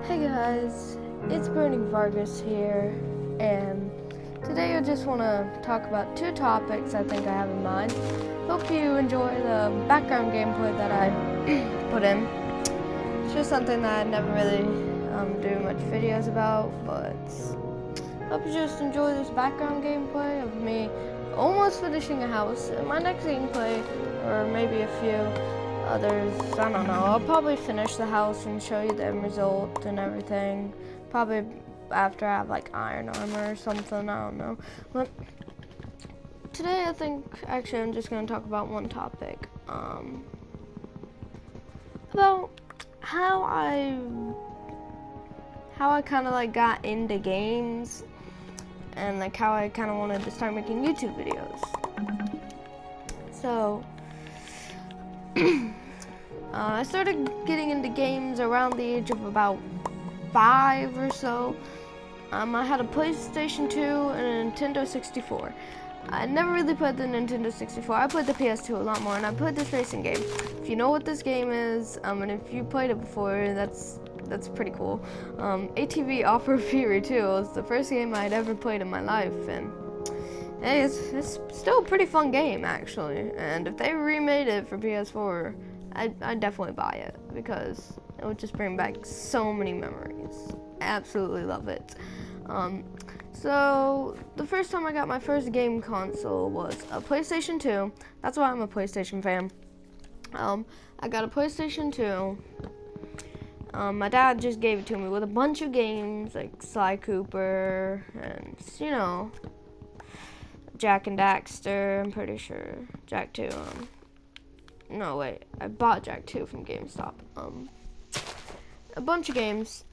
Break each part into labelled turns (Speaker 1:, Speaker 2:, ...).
Speaker 1: Hey guys, it's Burning Vargas here, and today I just want to talk about two topics I think I have in mind. Hope you enjoy the background gameplay that I put in. It's just something that I never really do much videos about, but hope you just enjoy this background gameplay of me almost finishing a house. In my next gameplay, or maybe a few others, I don't know, I'll probably finish the house and show you the end result and everything. Probably after I have like iron armor or something, I don't know. But today I think actually I'm just going to talk about one topic. About how I kind of like got into games and like how I kind of wanted to start making YouTube videos. So I started getting into games around the age of about 5 or so. I had a PlayStation 2 and a Nintendo 64. I never really played the Nintendo 64. I played the PS2 a lot more, and I played this racing game. If you know what this game is, and if you played it before, that's pretty cool. ATV Off-Road Fury 2 was the first game I'd ever played in my life, and hey, it's still a pretty fun game actually. And if they remade it for PS4, I'd definitely buy it because it would just bring back so many memories. I absolutely love it. So the first time I got my first game console was a PlayStation 2. That's why I'm a PlayStation fan. I got a PlayStation 2. My dad just gave it to me with a bunch of games like Sly Cooper and, you know, Jak and Daxter, I'm pretty sure. Jak 2. No, wait. I bought Jak 2 from GameStop. A bunch of games.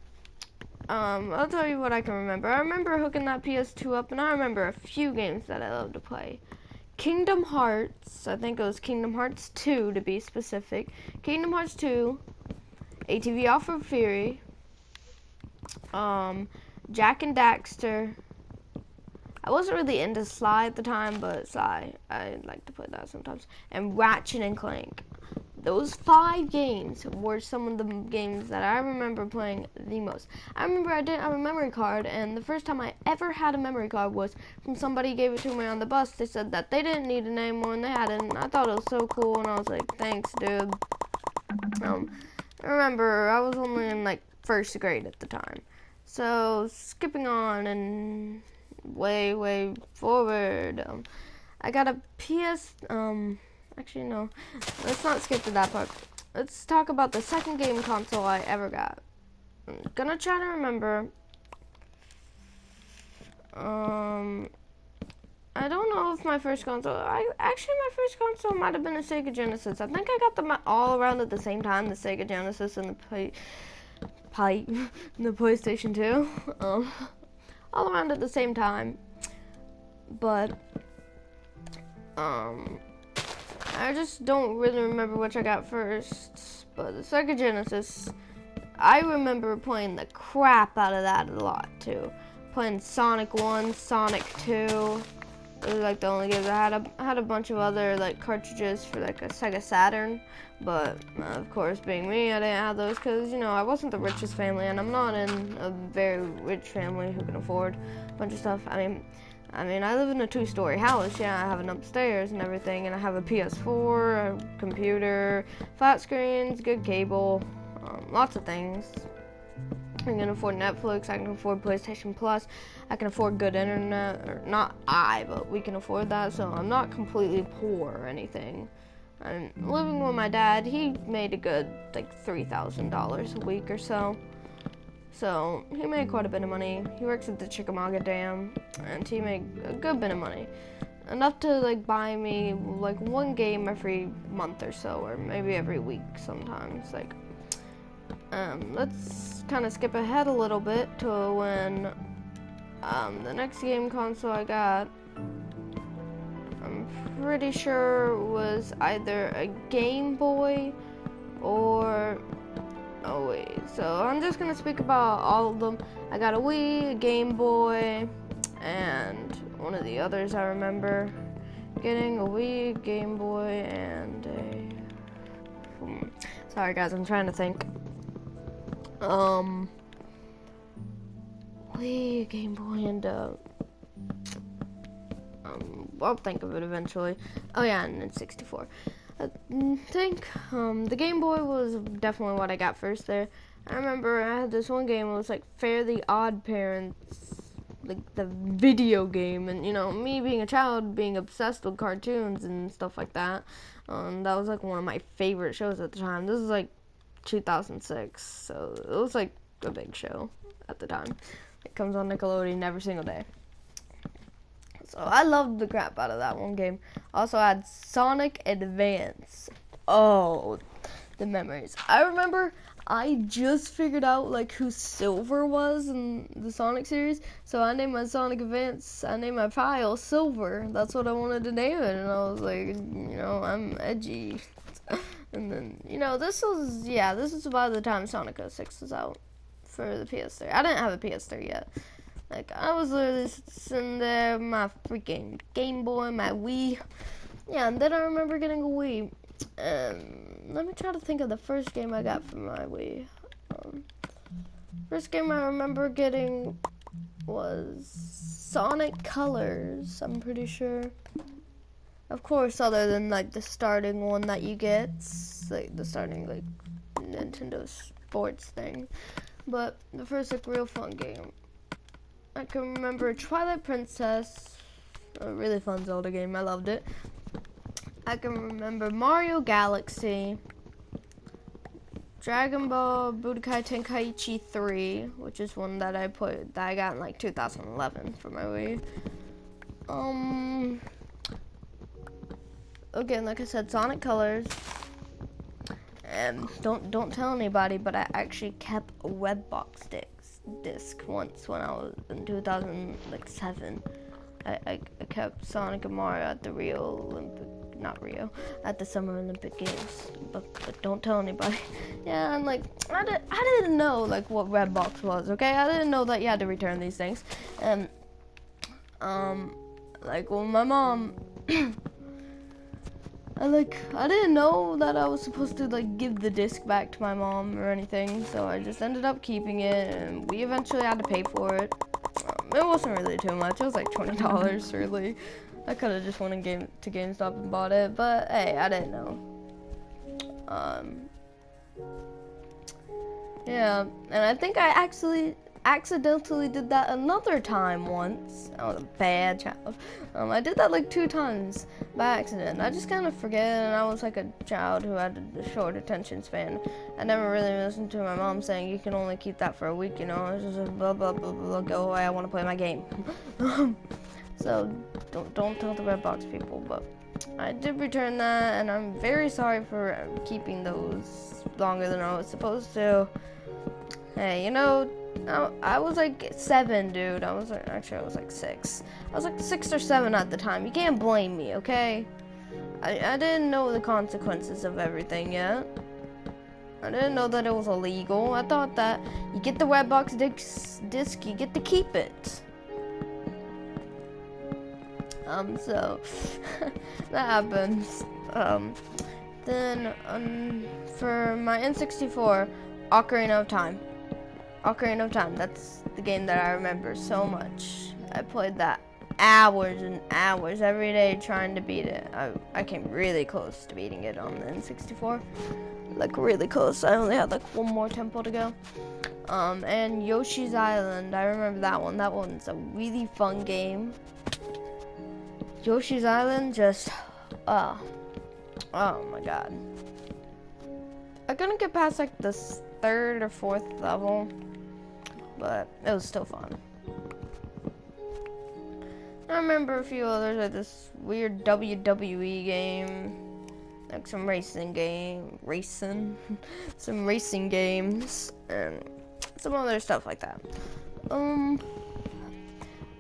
Speaker 1: I'll tell you what I can remember. I remember hooking that PS2 up, and I remember a few games that I loved to play. Kingdom Hearts. I think it was Kingdom Hearts 2 to be specific. Kingdom Hearts 2. ATV Off-Road Fury. Jak and Daxter. I wasn't really into Sly at the time, but Sly, I like to play that sometimes. And Ratchet and Clank. Those 5 games were some of the games that I remember playing the most. I remember I didn't have a memory card, and the first time I ever had a memory card was from somebody gave it to me on the bus. They said that they didn't need it anymore, and they had it, and I thought it was so cool, and I was like, thanks, dude. I remember I was only in like first grade at the time. So skipping on and way forward. I got a actually no, let's not skip to that part. Let's talk about the second game console I ever got. I'm gonna try to remember. I don't know if my first console, my first console might have been a Sega Genesis. I think I got them all around at the same time, the Sega Genesis and the the PlayStation 2. All around at the same time. But I just don't really remember which I got first. But the Sega Genesis, I remember playing the crap out of that a lot too. Playing Sonic 1, Sonic 2. Those were like the only games I had a bunch of other like cartridges for like a Sega Saturn, but of course being me, I didn't have those because, you know, I wasn't the richest family, and I'm not in a very rich family who can afford a bunch of stuff. I mean, I live in a 2-story house. Yeah, I have an upstairs and everything, and I have a PS4, a computer, flat screens, good cable, lots of things. I can afford Netflix, I can afford PlayStation Plus, I can afford good internet, or not but we can afford that, so I'm not completely poor or anything. I'm living with my dad. He made a good, like, $3,000 a week or so. So, he made quite a bit of money. He works at the Chickamauga Dam, and he made a good bit of money. Enough to, like, buy me, like, one game every month or so, or maybe every week sometimes, like. Let's kind of skip ahead a little bit to when the next game console I got, I'm pretty sure was either a Game Boy or, oh wait, so I'm just going to speak about all of them. I got a Wii, a Game Boy, and one of the others I remember getting, a Wii, Game Boy, and a, sorry guys, I'm trying to think. Wii, Game Boy, and I'll think of it eventually. Oh yeah, and then 64. I think the Game Boy was definitely what I got first there. I remember I had this one game. It was like Fairly Odd Parents, like the video game, and you know, me being a child, being obsessed with cartoons and stuff like that. That was like one of my favorite shows at the time. This is like 2006, so it was like a big show at the time. It comes on Nickelodeon every single day. So I loved the crap out of that one game. Also had Sonic Advance. Oh, the memories. I remember I just figured out like who Silver was in the Sonic series. So I named my Sonic Advance, I named my file Silver. That's what I wanted to name it. And I was like, you know, I'm edgy. And then, you know, this was about the time Sonic 06 was out for the PS3. I didn't have a PS3 yet. Like, I was literally sitting there, my freaking Game Boy, my Wii. Yeah, and then I remember getting a Wii. Let me try to think of the first game I got from my Wii. First game I remember getting was Sonic Colors, I'm pretty sure. Of course, other than, like, the starting one that you get. Like, the starting, like, Nintendo Sports thing. But the first, like, real fun game. I can remember Twilight Princess, a really fun Zelda game, I loved it. I can remember Mario Galaxy, Dragon Ball Budokai Tenkaichi 3, which is one that I got in like 2011 for my Wii. Again, like I said, Sonic Colors. And don't tell anybody, but I actually kept a Redbox disc once when I was in 2007. I kept Sonic and Mario at the at the Summer Olympic Games, but don't tell anybody. Yeah, and like I didn't know like what Redbox was. Okay, I didn't know that you had to return these things, and like when my mom. I didn't know that I was supposed to like give the disc back to my mom or anything, so I just ended up keeping it, and we eventually had to pay for it. It wasn't really too much. It was like $20, really. I could have just went to GameStop and bought it, but hey, I didn't know. Yeah, and I think I actually accidentally did that another time once. I was a bad child. I did that like 2 times by accident. I just kind of forget, and I was like a child who had a short attention span. I never really listened to my mom saying you can only keep that for a week, you know. It's just like, blah, blah, blah, blah, go away, I want to play my game. So don't tell the Redbox people, but I did return that, and I'm very sorry for keeping those longer than I was supposed to. Hey, you know, I was like 7, dude. I was like 6. I was like 6 or 7 at the time. You can't blame me, okay? I didn't know the consequences of everything yet. I didn't know that it was illegal. I thought that you get the Redbox disc, you get to keep it. So that happens. Then for my N64, Ocarina of Time. Ocarina of Time, that's the game that I remember so much. I played that hours and hours every day trying to beat it. I came really close to beating it on the N64. Like really close. I only had like 1 more tempo to go. And Yoshi's Island, I remember that one. That one's a really fun game. Yoshi's Island just, oh my god. I couldn't get past like the 3rd or 4th level, but it was still fun. I remember a few others, like this weird WWE game, like some racing games, and some other stuff like that.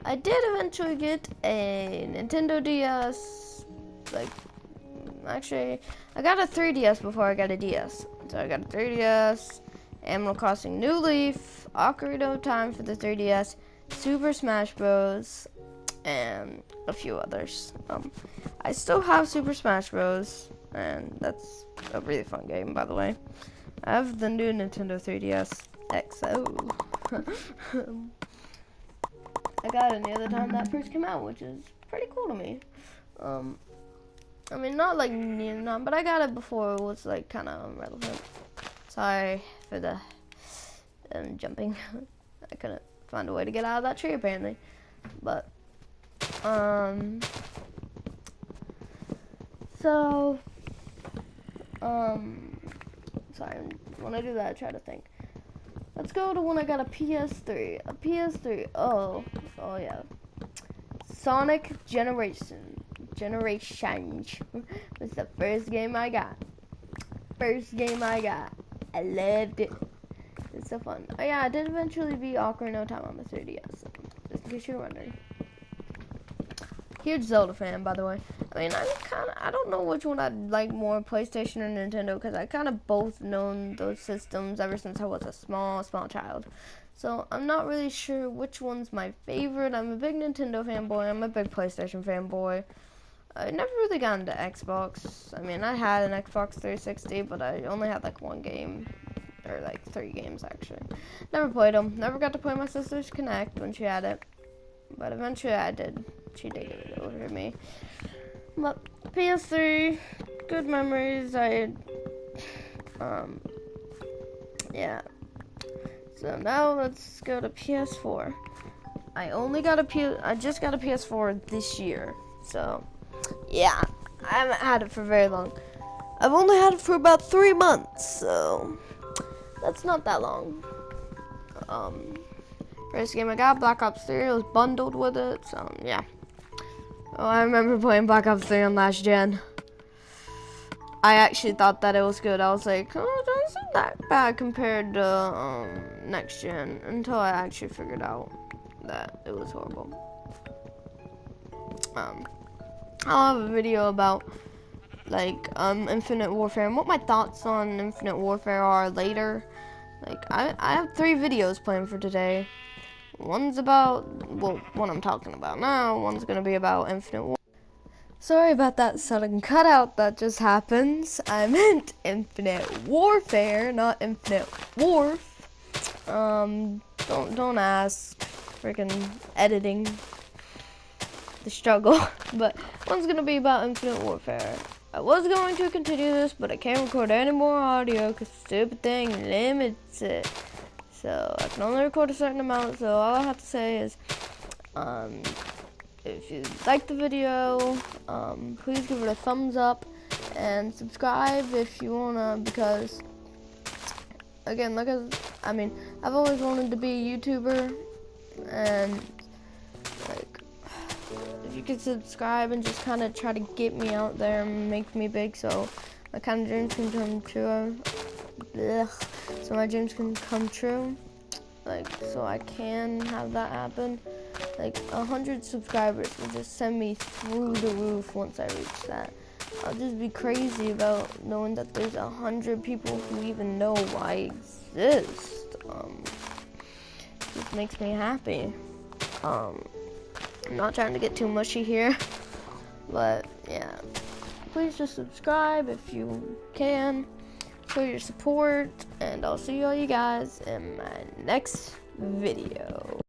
Speaker 1: I did eventually get a Nintendo DS, like, actually, I got a 3DS before I got a DS. So I got a 3DS, Animal Crossing New Leaf, Ocarina of Time for the 3DS, Super Smash Bros, and a few others. I still have Super Smash Bros, and that's a really fun game, by the way. I have the new Nintendo 3DS XO. I got it near the time that first came out, which is pretty cool to me. I mean, not like near none, but I got it before it was like kind of relevant. Sorry for the jumping. I couldn't find a way to get out of that tree apparently. But so sorry, when I do that I try to think. Let's go to when I got a PS3. A PS3. Oh yeah. Sonic Generations was the first game I got. I loved it. It's so fun. Oh yeah, I did eventually beat Ocarina of Time on the 3DS. So just in case you're wondering. Huge Zelda fan, by the way. I mean, I don't know which one I'd like more, PlayStation or Nintendo, because I kind of both known those systems ever since I was a small child. So I'm not really sure which one's my favorite. I'm a big Nintendo fanboy. I'm a big PlayStation fanboy. I never really got into Xbox. I mean, I had an Xbox 360, but I only had like one game, or like 3 games actually. Never played them. Never got to play my sister's Kinect when she had it, but eventually I did. She did give it over to me. But PS3, good memories. Yeah. So now let's go to PS4. I just got a PS4 this year. So, yeah, I haven't had it for very long. I've only had it for about 3 months, so that's not that long. First game I got, Black Ops 3, it was bundled with it, so yeah. Oh, I remember playing Black Ops 3 on last gen. I actually thought that it was good. I was like, oh, it isn't that bad compared to next gen, until I actually figured out that it was horrible. I'll have a video about like Infinite Warfare and what my thoughts on Infinite Warfare are later. Like I have 3 videos planned for today. One's about, well, what I'm talking about now. One's gonna be about Infinite Warfare. Sorry about that sudden cutout that just happens. I meant Infinite Warfare, not Infinite Wharf. Don't ask. Freaking editing. The struggle. But one's gonna be about Infinite Warfare. I was going to continue this, but I can't record any more audio because the stupid thing limits it. So I can only record a certain amount. So all I have to say is, if you like the video, please give it a thumbs up and subscribe if you wanna, because again, I've always wanted to be a YouTuber, and like, if you could subscribe and just kind of try to get me out there and make me big, so my kind of dreams can come true. So my dreams can come true, like, so I can have that happen. Like 100 subscribers will just send me through the roof once I reach that. I'll just be crazy about knowing that there's 100 people who even know I exist. It makes me happy. I'm not trying to get too mushy here, but yeah. Please just subscribe if you can. Show your support, and I'll see all you guys in my next video.